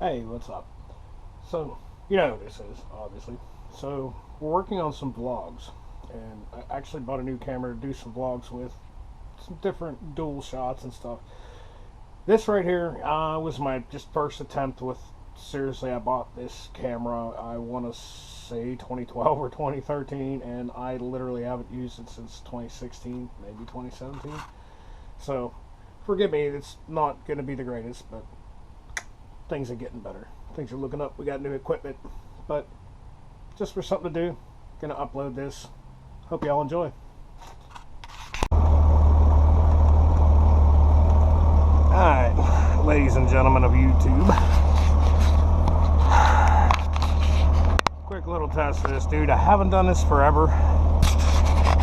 Hey, what's up? So, you know who this is, obviously. So, we're working on some vlogs, and I actually bought a new camera to do some vlogs with, some different dual shots and stuff. This right here was my just first attempt with, seriously, I bought this camera, I want to say 2012 or 2013, and I literally haven't used it since 2016, maybe 2017. So, forgive me, it's not going to be the greatest, but things are getting better. Things are looking up. We got new equipment, but just for something to do, gonna upload this. Hope y'all enjoy. Alright, ladies and gentlemen of YouTube. Quick little test of this, dude. I haven't done this forever,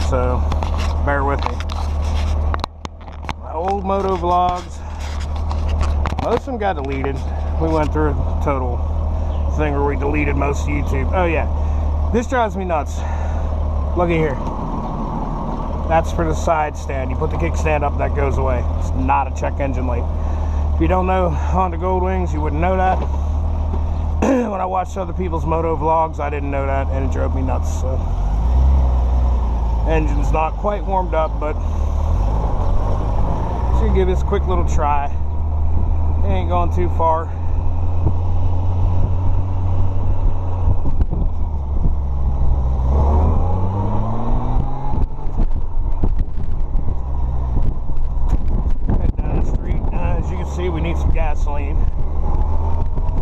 so bear with me. My old moto vlogs, most of them got deleted. We went through a total thing where we deleted most of YouTube. Oh yeah, this drives me nuts. Looky here. That's for the side stand. You put the kickstand up, that goes away. It's not a check engine light. If you don't know Honda Goldwings, you wouldn't know that. When I watched other people's moto vlogs, I didn't know that, and it drove me nuts. So, engine's not quite warmed up, but just gonna give this a quick little try. It ain't going too far. See, we need some gasoline. So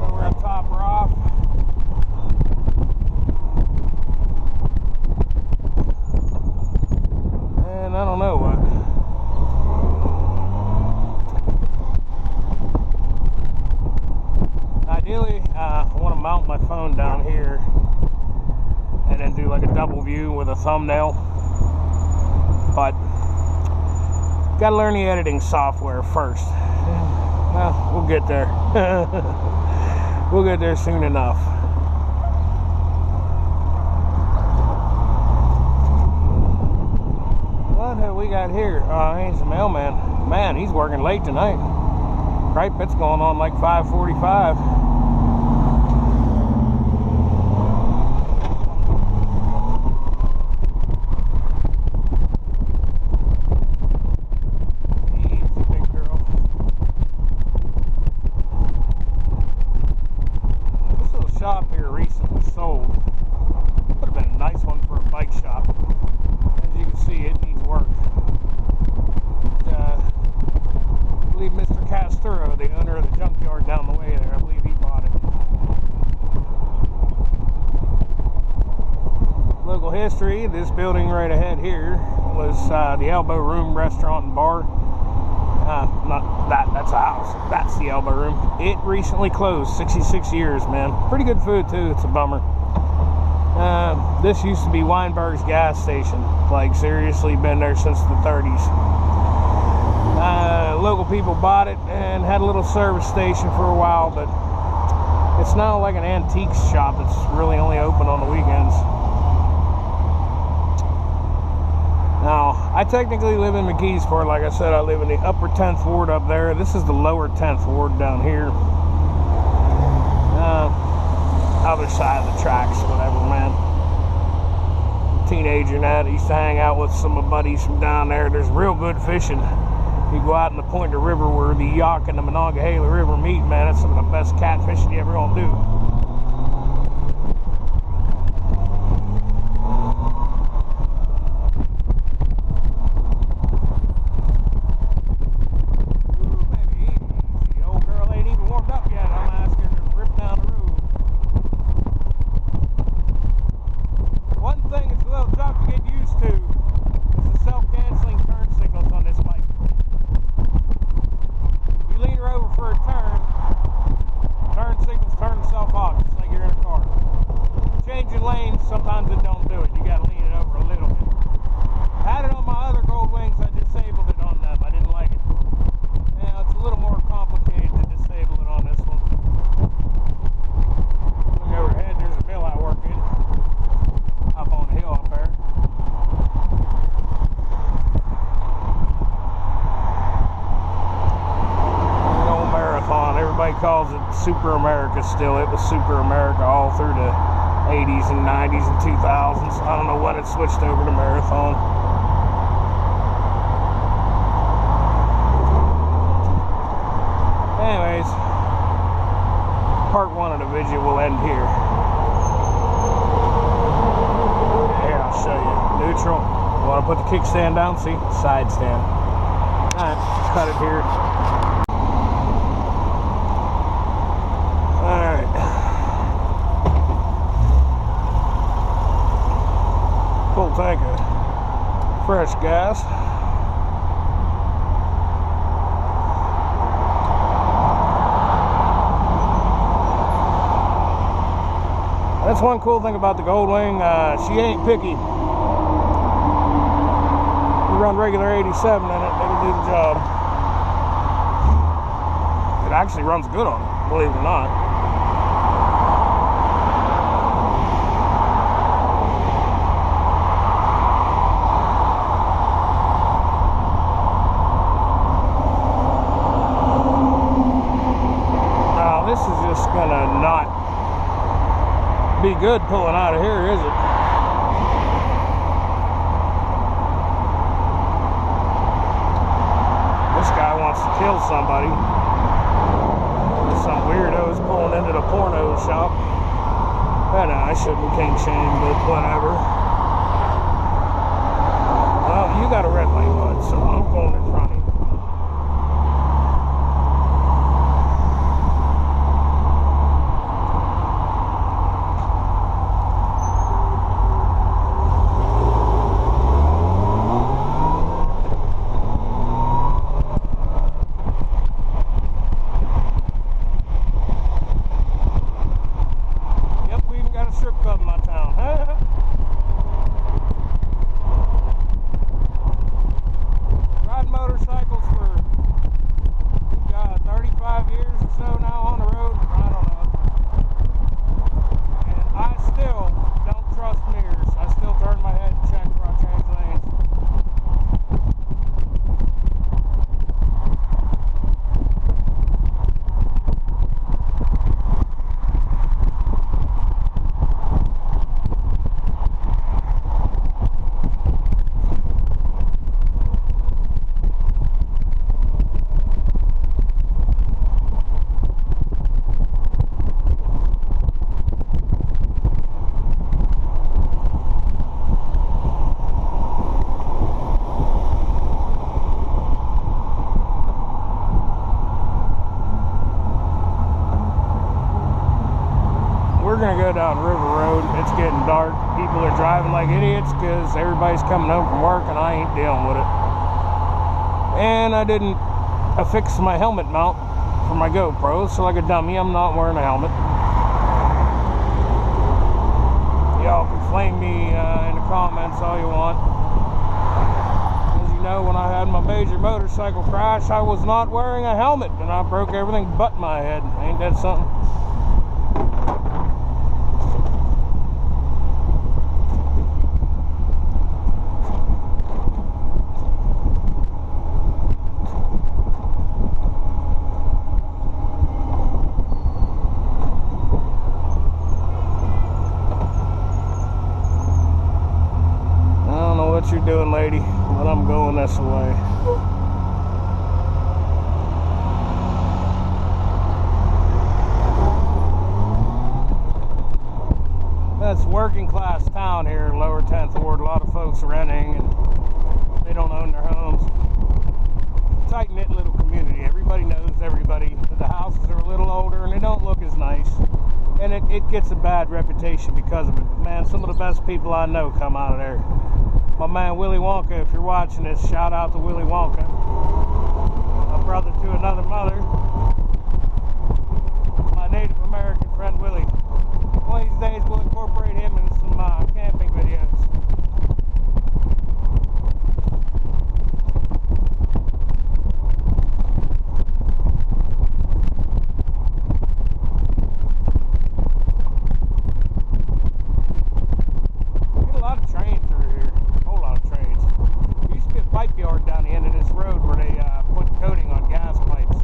we're gonna top her off. And I don't know what. Ideally, I want to mount my phone down here and then do like a double view with a thumbnail. But gotta learn the editing software first. Well, we'll get there. We'll get there soon enough. What have we got here? He's the mailman. Man, he's working late tonight. Cripe, it's going on like 5:45. Shop here recently sold. Would have been a nice one for a bike shop. As you can see, it needs work. I believe Mr. Casturo, the owner of the junkyard down the way there, I believe he bought it. Local history, this building right ahead here was the Elbow Room Restaurant and Bar. Not that, that's a house. That's the Elbow Room. It recently closed, 66 years, man. Pretty good food, too. It's a bummer. This used to be Weinberg's gas station. Like, seriously, been there since the 30s. Local people bought it and had a little service station for a while, but it's now like an antiques shop that's really only open on the weekends. Now, I technically live in McKeesport. Like I said, I live in the upper 10th ward up there. This is the lower 10th ward down here. Other side of the tracks, whatever, man. Teenager and that, I used to hang out with some of my buddies from down there. There's real good fishing. You go out in the Pointer River where the Yock and the Monongahela River meet, man. That's some of the best catfishing you ever gonna do. Turn signals turn themselves calls it Super America still. It was Super America all through the 80s and 90s and 2000s. I don't know when it switched over to Marathon. Anyways, part one of the video will end here. Here, I'll show you. Neutral. Want to put the kickstand down? See? Side stand. Alright, cut it here. Alright. Full tank of fresh gas. That's one cool thing about the Goldwing. She ain't picky. You run regular 87 in it, it'll do the job. It actually runs good on it, believe it or not. Now, this is just gonna not be good pulling out of here, is it? This guy wants to kill somebody. Some weirdos pulling into the porno shop. I know I shouldn't king shame, but whatever. Well, you got a red light, bud, so I'm going in front of you. We're gonna go down River Road. It's getting dark. People are driving like idiots because everybody's coming home from work and I ain't dealing with it. And I didn't affix my helmet mount for my GoPro, so like a dummy, I'm not wearing a helmet. Y'all can flame me in the comments all you want. As you know, when I had my major motorcycle crash, I was not wearing a helmet and I broke everything but my head. Ain't that something? What you're doing, lady, but I'm going this way. That's working class town here in Lower 10th Ward. A lot of folks renting and they don't own their homes. Tight-knit little community. Everybody knows everybody. The houses are a little older and they don't look as nice. And it gets a bad reputation because of it. Man, some of the best people I know come out of there. My man Willy Wonka, if you're watching this, shout out to Willy Wonka. A brother to another mother. My Native American friend Willie. One of these days we'll incorporate him in some camping videos. Get a lot of trains through here. A whole lot of trains. There used to be a pipe yard down the end of this road where they put coating on gas pipes.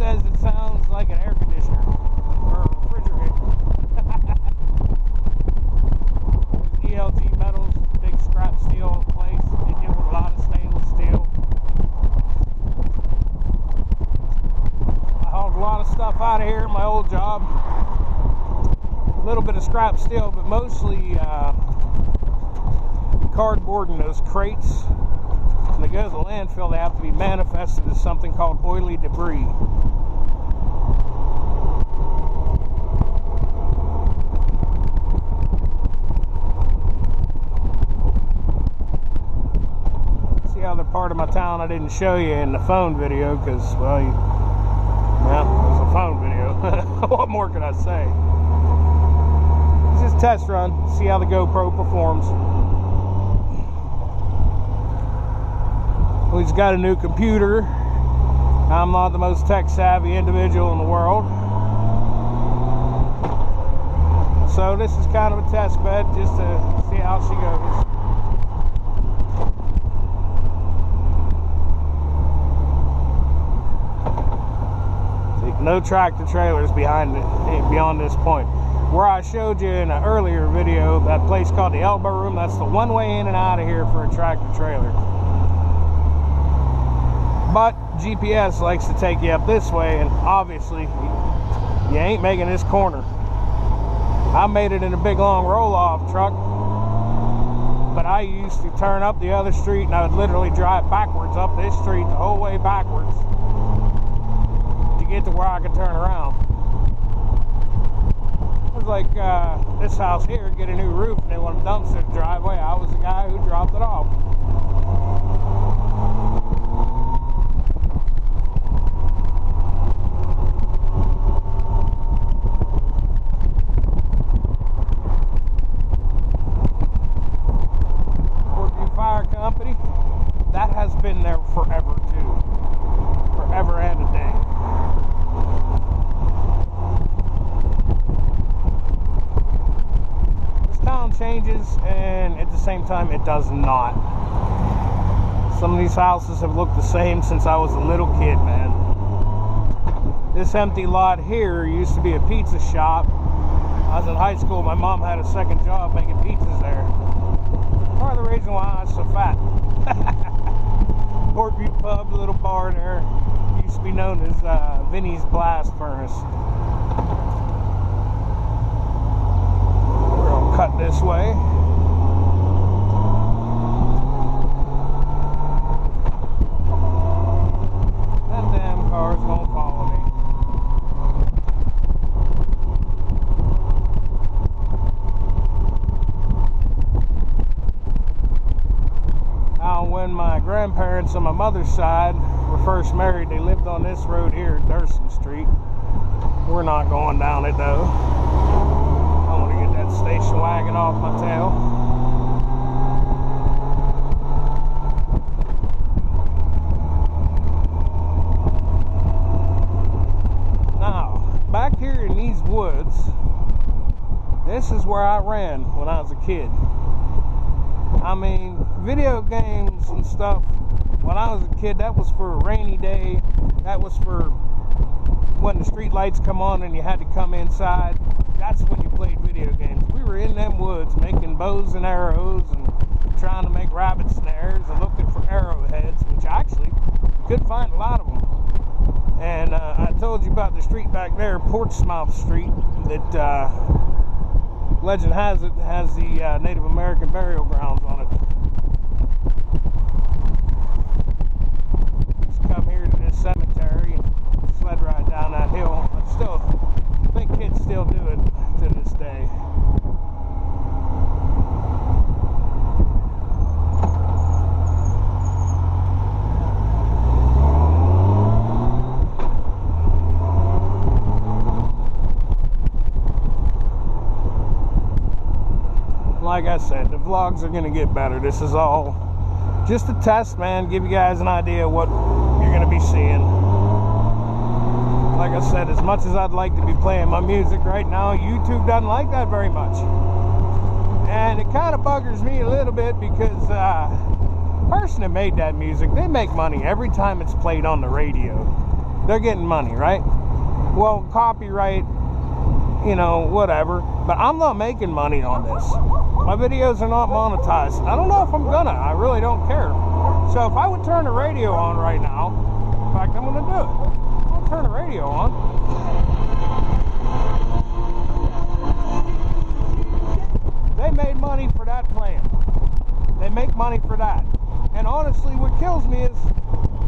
says it sounds like an air conditioner or a refrigerator. ELG Metals, big scrap steel place. They deal with a lot of stainless steel. I hauled a lot of stuff out of here at my old job. A little bit of scrap steel, but mostly cardboard in those crates. When they go to the landfill, they have to be manifested as something called oily debris. See how they're part of my town I didn't show you in the phone video because, well, it was a phone video. What more can I say? It's just a test run, see how the GoPro performs. He's got a new computer. I'm not the most tech savvy individual in the world. So this is kind of a test bed just to see how she goes. See, no tractor trailers beyond this point. Where I showed you in an earlier video, that place called the Elbow Room, that's the one way in and out of here for a tractor trailer. But GPS likes to take you up this way, and obviously you ain't making this corner. I made it in a big long roll-off truck, but I used to turn up the other street and I would literally drive backwards up this street the whole way backwards to get to where I could turn around. It was like this house here, get a new roof and they want a dumpster in the driveway. I was the guy who dropped it off. Company, that has been there forever too. Forever and a day. This town changes, and at the same time it does not. Some of these houses have looked the same since I was a little kid, man. This empty lot here used to be a pizza shop. I was in high school, my mom had a second job making pizzas there. Part of the reason why I was so fat. Portview Pub, a little bar there, used to be known as Vinny's Blast Furnace. We're gonna cut this way. That damn car's gonna follow me. When my grandparents on my mother's side were first married, they lived on this road here, Durson Street. We're not going down it though. I want to get that station wagon off my tail. Now, back here in these woods, this is where I ran when I was a kid. I mean, video games and stuff, when I was a kid, that was for a rainy day. That was for when the street lights come on and you had to come inside. That's when you played video games. We were in them woods making bows and arrows and trying to make rabbit snares and looking for arrowheads, which actually could find a lot of them. And I told you about the street back there, Portsmouth Street, that legend has it has the Native American burial grounds on it. Just come here to this cemetery and sled ride down that hill. I think kids still do it to this day. Like I said, the vlogs are going to get better. This is all just a test, man. Give you guys an idea of what you're going to be seeing. Like I said, as much as I'd like to be playing my music right now, YouTube doesn't like that very much. And it kind of buggers me a little bit because the person that made that music, they make money every time it's played on the radio. they're getting money, right? Well, copyright, you know, whatever. But I'm not making money on this. My videos are not monetized. I don't know if I'm gonna. I really don't care. So if I would turn the radio on right now, in fact, I'm gonna do it. I'll turn the radio on. They made money for that plan. They make money for that. And honestly, what kills me is,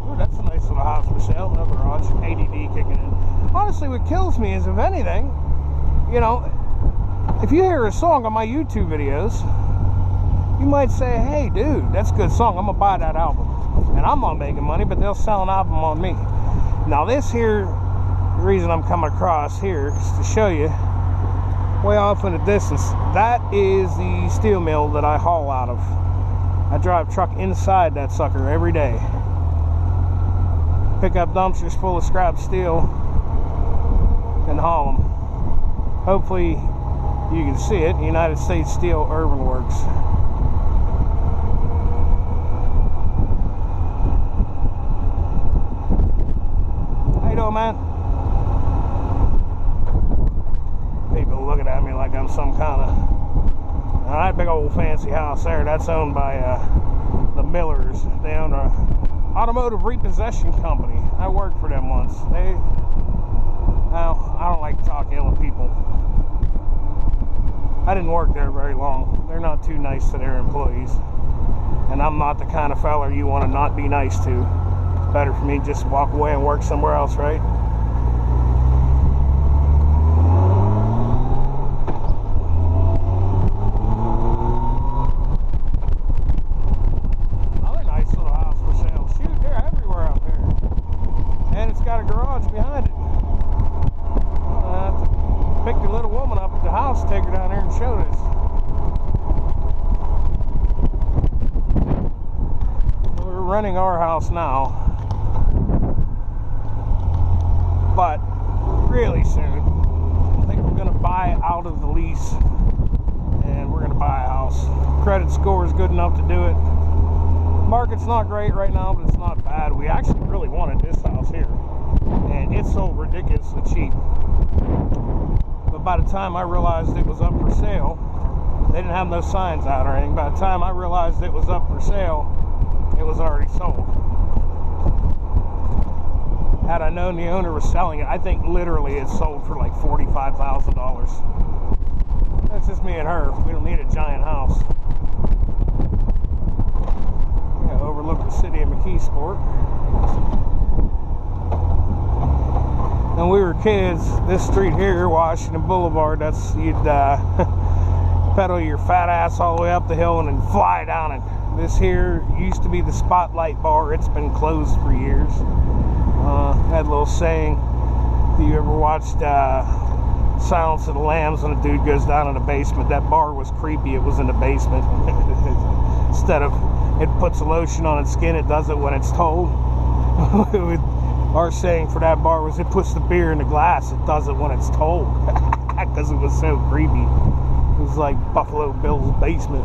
ooh, that's a nice little house for sale, no garage, ADD kicking in. Honestly, what kills me is, if anything, you know, if you hear a song on my YouTube videos, you might say, hey, dude, that's a good song. I'm going to buy that album. And I'm not making money, but they'll sell an album on me. Now, this here, the reason I'm coming across here is to show you, way off in the distance, that is the steel mill that I haul out of. I drive a truck inside that sucker every day. Pick up dumpsters full of scrap steel and haul them. Hopefully you can see it, United States Steel Urban Works. How you doing, man? People looking at me like I'm some kind of... Now, that big old fancy house there, that's owned by the Millers. They own a automotive repossession company. I worked for them once. Well, I don't like to talk ill of people. I didn't work there very long. They're not too nice to their employees. And I'm not the kind of fella you want to not be nice to. It's better for me just to walk away and work somewhere else, right? Another nice little house for sale. Shoot, they're everywhere out there. And it's got a garage behind it. I have to pick the little woman up at the house, take her down there and show this. We're renting our house now, but really soon I think we're going to buy out of the lease, and we're going to buy a house. Credit score is good enough to do it. Market's not great right now, but it's not bad. We actually really wanted this house here, and it sold ridiculously cheap. But by the time I realized it was up for sale, they didn't have no signs out or anything. By the time I realized it was up for sale, it was already sold. Had I known the owner was selling it, I think literally it sold for like $45,000. That's just me and her. We don't need a giant house. Yeah, overlook the city of McKeesport. When we were kids, this street here, Washington Boulevard, that's, you'd pedal your fat ass all the way up the hill and then fly down it. This here used to be the Spotlight Bar. It's been closed for years. Had a little saying, if you ever watched Silence of the Lambs, when a dude goes down in the basement, that bar was creepy, it was in the basement. Instead of it puts a lotion on its skin, it does it when it's told. Our saying for that bar was, it puts the beer in the glass, it does it when it's told. Because it was so creepy. It was like Buffalo Bill's basement.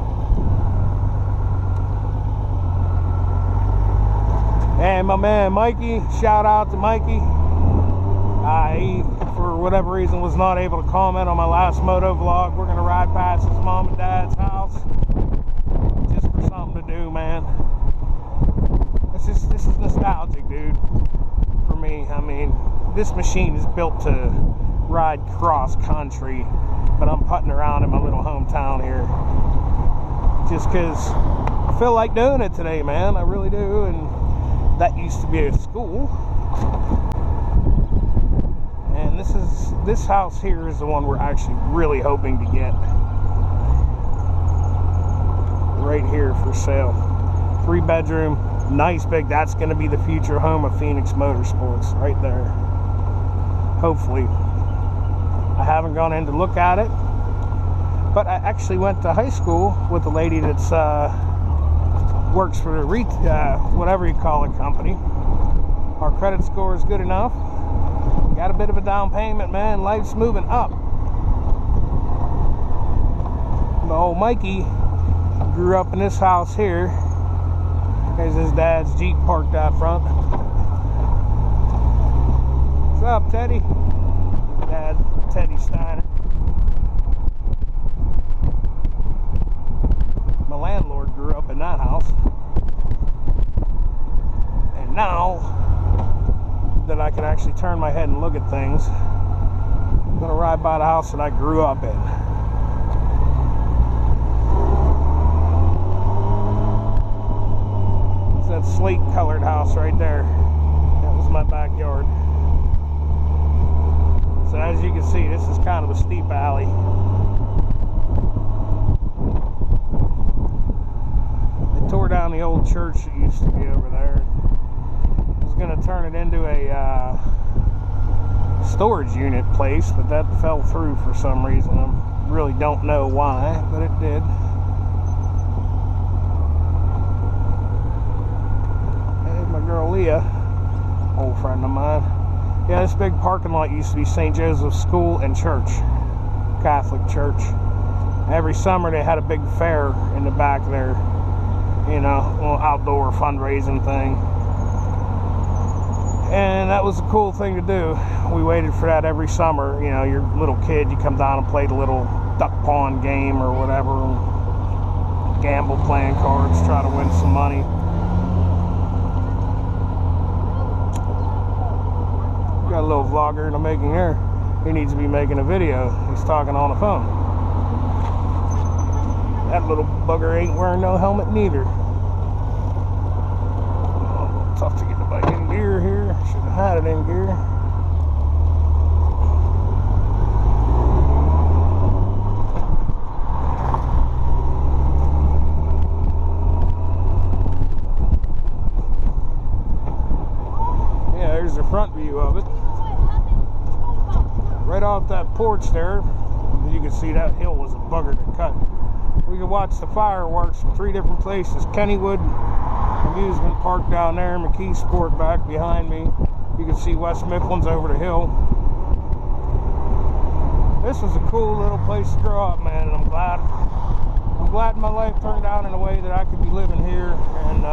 And my man Mikey, shout out to Mikey. He, for whatever reason, was not able to comment on my last moto vlog. We're going to ride past his mom and dad's house. Just for something to do, man. This is nostalgic, dude. For me, I mean, this machine is built to ride cross country, but I'm putting around in my little hometown here. Just because I feel like doing it today, man. I really do. And that used to be a school, and this house here is the one we're actually really hoping to get. Right here for sale. 3-bedroom, nice big. That's going to be the future home of Phoenix Motorsports right there. Hopefully. I haven't gone in to look at it, but I actually went to high school with a lady that's works for a whatever you call it company. Our credit score is good enough. Got a bit of a down payment, man. Life's moving up. The old Mikey grew up in this house here. There's his dad's Jeep parked out front. What's up, Teddy? His dad, Teddy Steiner. My landlord grew up in that house. And now that I can actually turn my head and look at things, I'm going to ride by the house that I grew up in. It's that slate colored house right there. That was my backyard. So as you can see, this is kind of a steep alley. They tore down the old church that used to be over there. I was going to turn it into a storage unit place, but that fell through for some reason. I really don't know why, but it did. Hey, my girl Leah, old friend of mine. Yeah, this big parking lot used to be St. Joseph's School and Church, Catholic church. Every summer they had a big fair in the back there, you know, a little outdoor fundraising thing. And that was a cool thing to do. We waited for that every summer. You know, you're a little kid, you come down and play the little duck pond game or whatever, gamble playing cards, try to win some money. Got a little vlogger in the making here. He needs to be making a video. He's talking on the phone. That little bugger ain't wearing no helmet neither. Oh, tough to get the bike in gear here. Should have had it in gear. Yeah, there's the front view of it. Right off that porch there, you can see that hill was a bugger to cut. We could watch the fireworks from 3 different places. Kennywood Amusement Park down there, McKeesport back behind me. You can see West Mifflin's over the hill. This was a cool little place to grow up, man, and I'm glad my life turned out in a way that I could be living here and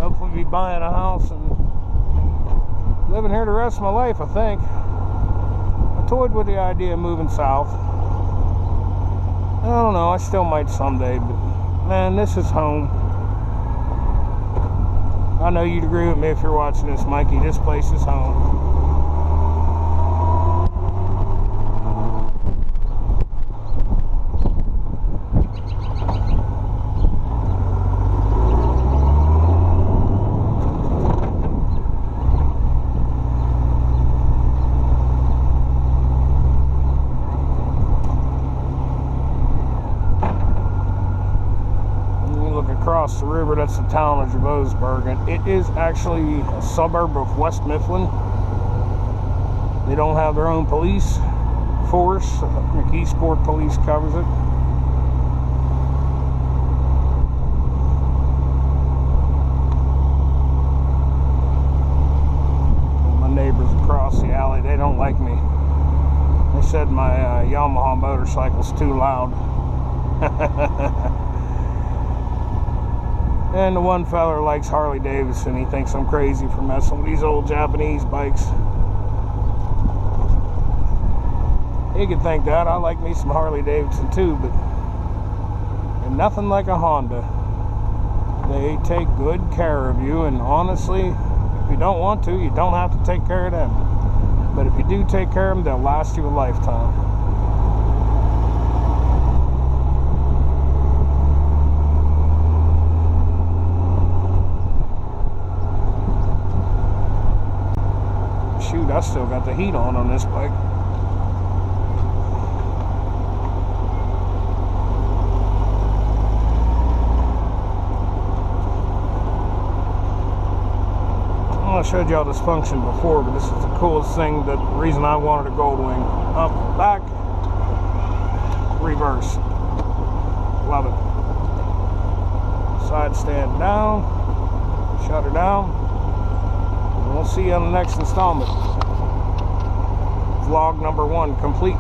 hopefully be buying a house and living here the rest of my life, I think. I toyed with the idea of moving south. I don't know, I still might someday, but man, this is home. I know you'd agree with me if you're watching this, Mikey. This place is home. Across the river, that's the town of Javosburg, and it is actually a suburb of West Mifflin. They don't have their own police force. McKeesport Police covers it. My neighbors across the alley, they don't like me. They said my Yamaha motorcycle's too loud. And the one feller likes Harley Davidson. He thinks I'm crazy for messing with these old Japanese bikes. He could think that. I like me some Harley Davidson too, but and nothing like a Honda. They take good care of you, and honestly, if you don't want to, you don't have to take care of them. But if you do take care of them, they'll last you a lifetime. Shoot, I still got the heat on this bike. I showed y'all this function before, but this is the coolest thing, the reason I wanted a Goldwing. Up, back, reverse. Love it. Side stand down, shutter down. And we'll see you on the next installment. Vlog number 1 complete.